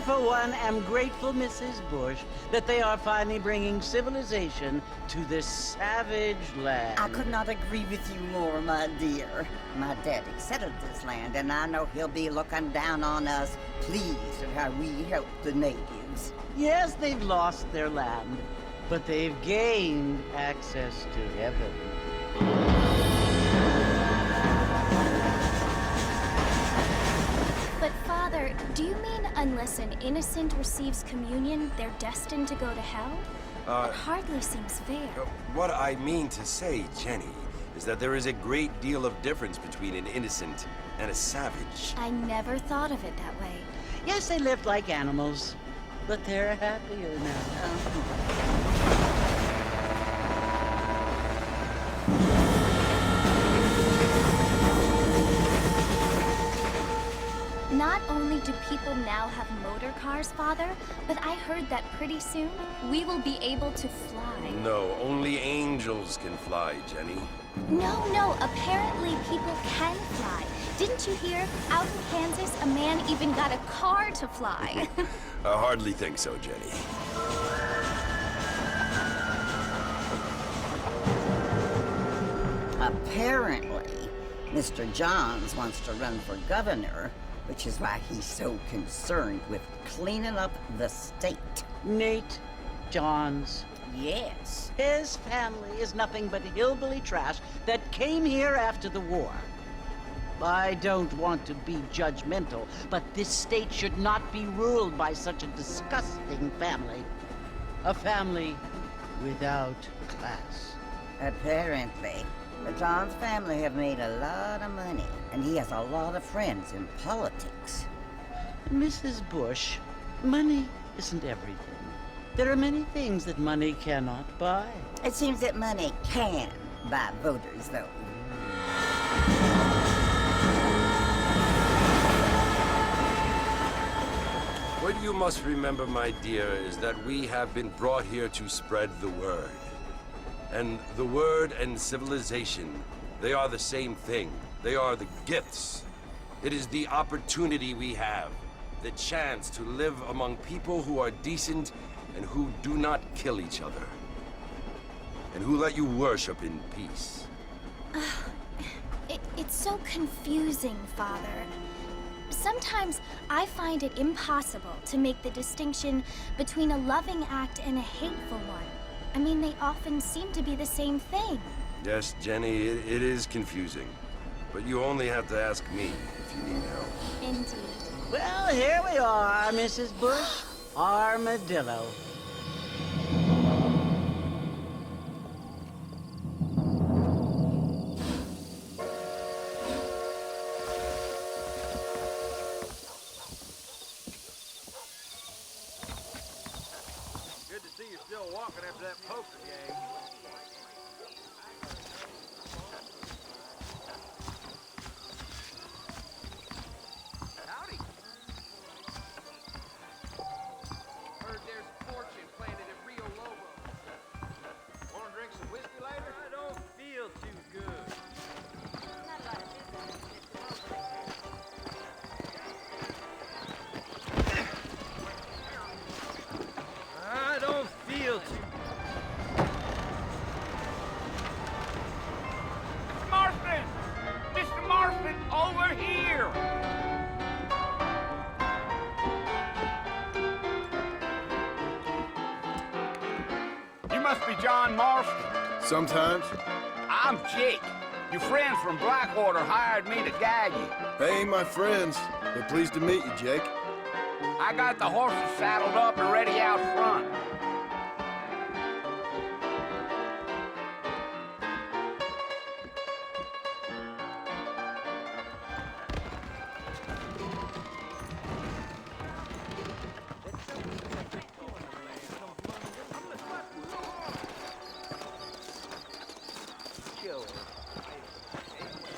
for one, am grateful, Mrs. Bush, that they are finally bringing civilization to this savage land. I could not agree with you more, my dear. My daddy settled this land, and I know he'll be looking down on us, pleased at how we help the natives. Yes, they've lost their land, but they've gained access to heaven. But Father, do you mean unless an innocent receives communion, they're destined to go to hell? That hardly seems fair. What I mean to say, Jenny, is that there is a great deal of difference between an innocent and a savage. I never thought of it that way. Yes, they lived like animals, but they're happier now. Not only do people now have motor cars, Father, but I heard that pretty soon we will be able to fly. No, only angels can fly, Jenny. No, apparently people can fly. Didn't you hear? Out in Kansas, a man even got a car to fly. I hardly think so, Jenny. Apparently, Mr. Johns wants to run for governor, which is why he's so concerned with cleaning up the state. Nate Johns. Yes. His family is nothing but hillbilly trash that came here after the war. I don't want to be judgmental, but this state should not be ruled by such a disgusting family. A family without class. Apparently. The Johns family have made a lot of money, and he has a lot of friends in politics. Mrs. Bush, money isn't everything. There are many things that money cannot buy. It seems that money can buy voters, though. What you must remember, my dear, is that we have been brought here to spread the word. And the word and civilization, they are the same thing. They are the gifts. It is the opportunity we have, the chance to live among people who are decent and who do not kill each other, and who let you worship in peace. It's so confusing, Father. Sometimes I find it impossible to make the distinction between a loving act and a hateful one. I mean, they often seem to be the same thing. Yes, Jenny, it is confusing. But you only have to ask me if you need help. Indeed. Well, here we are, Mrs. Bush. Armadillo. Good to see you still walking after that poker gang. Howdy. Heard there's a fortune planted at Rio Lobo. Wanna drink some whiskey later? I don't feel too good. I don't feel too... Marston! Mr. Marston, over here! You must be John Marston. Sometimes. I'm Jake. Your friends from Blackwater hired me to guide you. They ain't my friends. They're pleased to meet you, Jake. I got the horses saddled up and ready out front.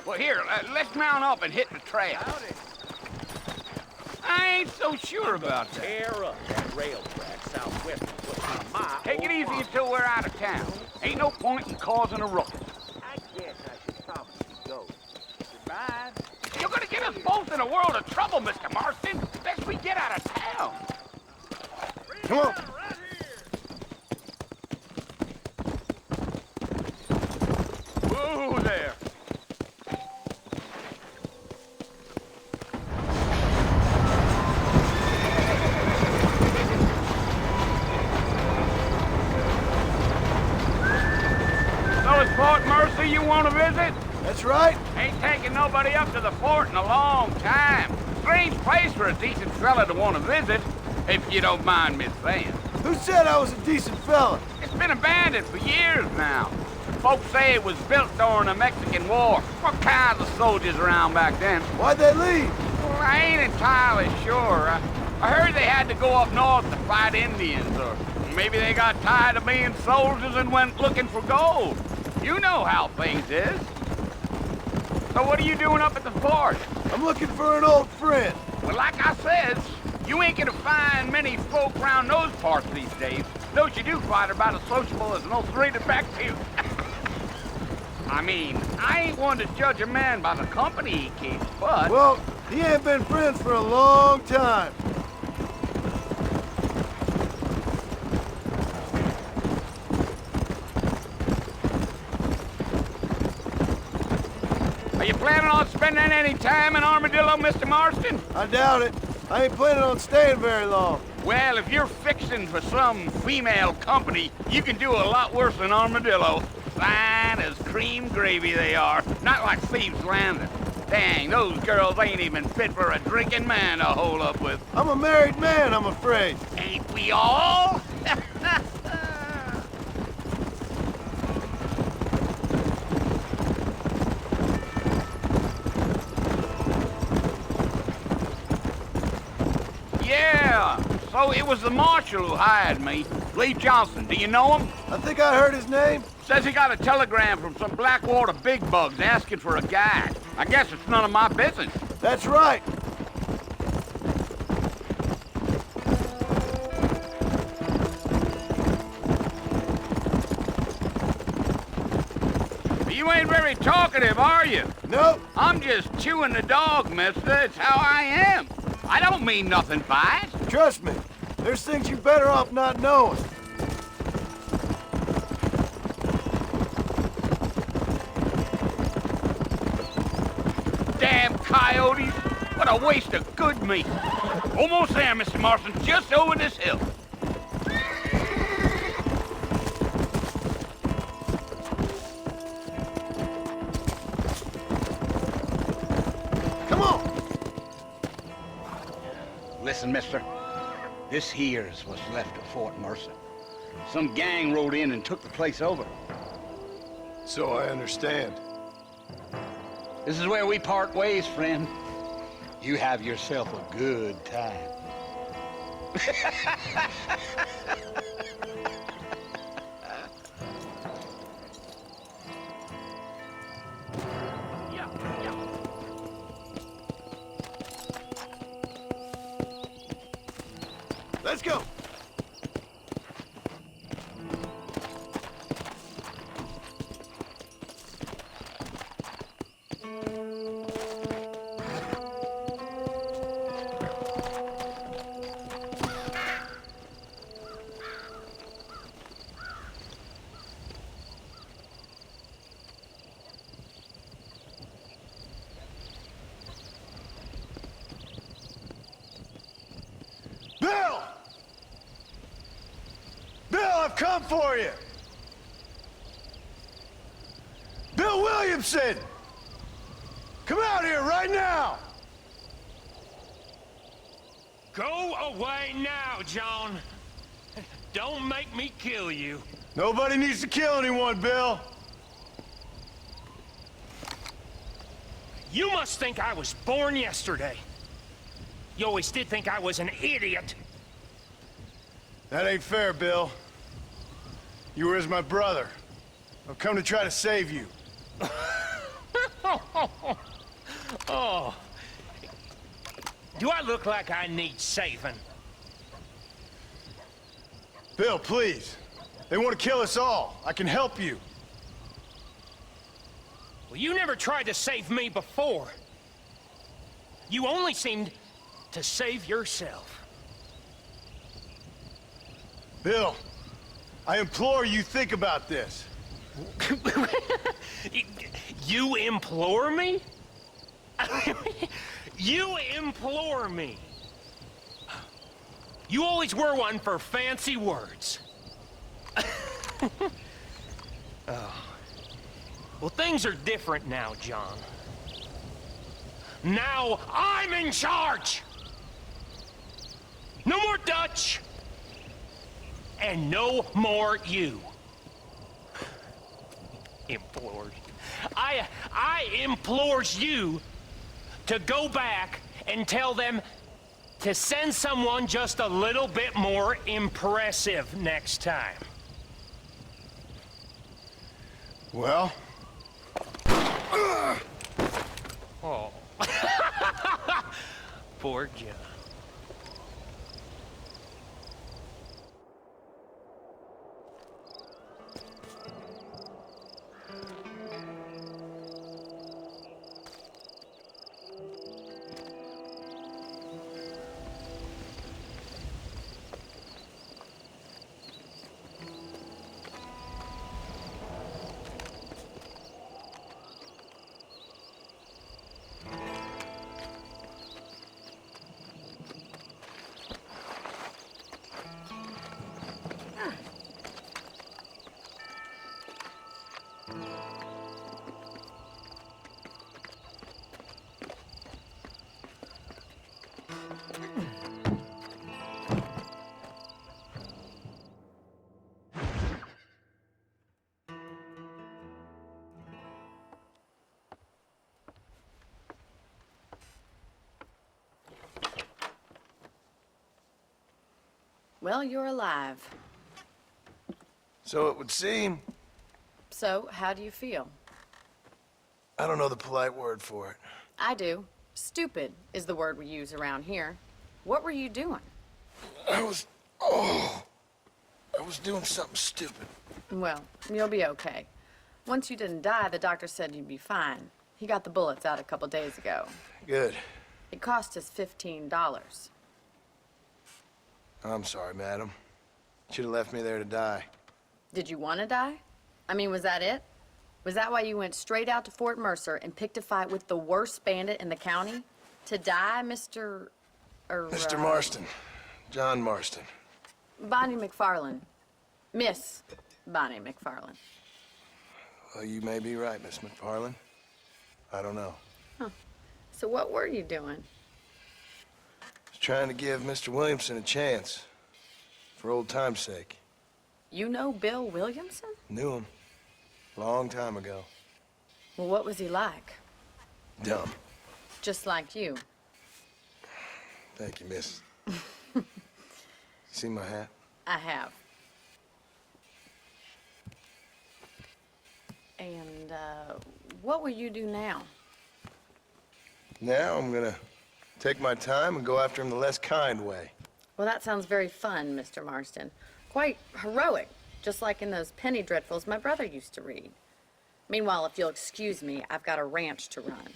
Well, here, let's mount up and hit the trail. I ain't so sure about that. Tear up that rail track southwest of what's my Take it old easy farm. until we're out of town. Ain't no point in causing a ruckus. I guess I should probably go. Goodbye. You're gonna get us both in a world of trouble, Mr. Marston. Best we get out of town. Come on. Right here! Whoa there. So it's Fort Mercy you want to visit? That's right. Ain't taking nobody up to the fort in a long time. Strange place for a decent fella to want to visit, if you don't mind me saying. Who said I was a decent fella? It's been abandoned for years now. Folks say it was built during the Mexican War. What kinds of soldiers around back then? Why'd they leave? Well, I ain't entirely sure. I heard they had to go up north to fight Indians, or maybe they got tired of being soldiers and went looking for gold. You know how things is. So what are you doing up at the fort? I'm looking for an old friend. Well, like I said, you ain't gonna find many folk around those parts these days. Those you do find are about as sociable as an old three-to back to you. I mean, I ain't one to judge a man by the company he keeps, but... Well, he ain't been friends for a long time. Are you planning on spending any time in Armadillo, Mr. Marston? I doubt it. I ain't planning on staying very long. Well, if you're fixing for some female company, you can do a lot worse than Armadillo. Fine as cream gravy they are, not like Thieves' Landing. Dang, those girls ain't even fit for a drinking man to hole up with. I'm a married man, I'm afraid. Ain't we all? Yeah, so it was the marshal who hired me. Lee Johnson, do you know him? I think I heard his name. Says he got a telegram from some Blackwater big bugs asking for a guide. I guess it's none of my business. That's right. You ain't very talkative, are you? Nope. I'm just chewing the dog, mister. It's how I am. I don't mean nothing by it. Trust me. There's things you're better off not knowing. Damn coyotes. What a waste of good meat. Almost there, Mr. Marston. Just over this hill. Come on. Listen, mister. This here's what's left of Fort Mercy. Some gang rode in and took the place over. So I understand. This is where we part ways, friend. You have yourself a good time. Let's go. Bill! Bill, I've come for you! Bill Williamson! Come out here right now! Go away now, John. Don't make me kill you. Nobody needs to kill anyone, Bill. You must think I was born yesterday. You always did think I was an idiot. That ain't fair, Bill. You were as my brother. I've come to try to save you. Oh. Do I look like I need saving? Bill, please. They want to kill us all. I can help you. Well, you never tried to save me before. You only seemed to save yourself. Bill, I implore you think about this. You implore me? You implore me. You always were one for fancy words. Oh. Well, things are different now, John. Now I'm in charge! No more Dutch! And no more you. Implores. I implores you to go back and tell them to send someone just a little bit more impressive next time. Well? Oh. Poor John. Well, you're alive. So it would seem. So, how do you feel? I don't know the polite word for it. I do. Stupid is the word we use around here. What were you doing? I was doing something stupid. Well, you'll be okay. Once you didn't die, the doctor said you'd be fine. He got the bullets out a couple days ago. Good. It cost us $15. I'm sorry, madam. Should have left me there to die. Did you want to die? I mean, was that it? Was that why you went straight out to Fort Mercer and picked a fight with the worst bandit in the county? To die, Mr. Mr. Marston. John Marston. Bonnie McFarland. Miss Bonnie McFarland. Well, you may be right, Miss McFarland. I don't know. So what were you doing? Just trying to give Mr. Williamson a chance. For old time's sake. You know Bill Williamson? Knew him. Long time ago. Well, what was he like? Dumb. Just like you. Thank you, miss. See my hat? I have. And, what will you do now? Now I'm gonna take my time and go after him the less kind way. Well, that sounds very fun, Mr. Marston. Quite heroic, just like in those penny dreadfuls my brother used to read. Meanwhile, if you'll excuse me, I've got a ranch to run.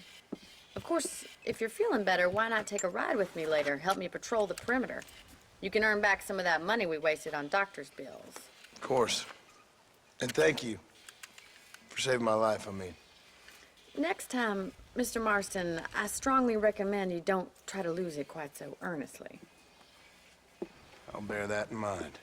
Of course, if you're feeling better, why not take a ride with me later? Help me patrol the perimeter. You can earn back some of that money we wasted on doctor's bills. Of course. And thank you for saving my life, I mean. Next time, Mr. Marston, I strongly recommend you don't try to lose it quite so earnestly. I'll bear that in mind.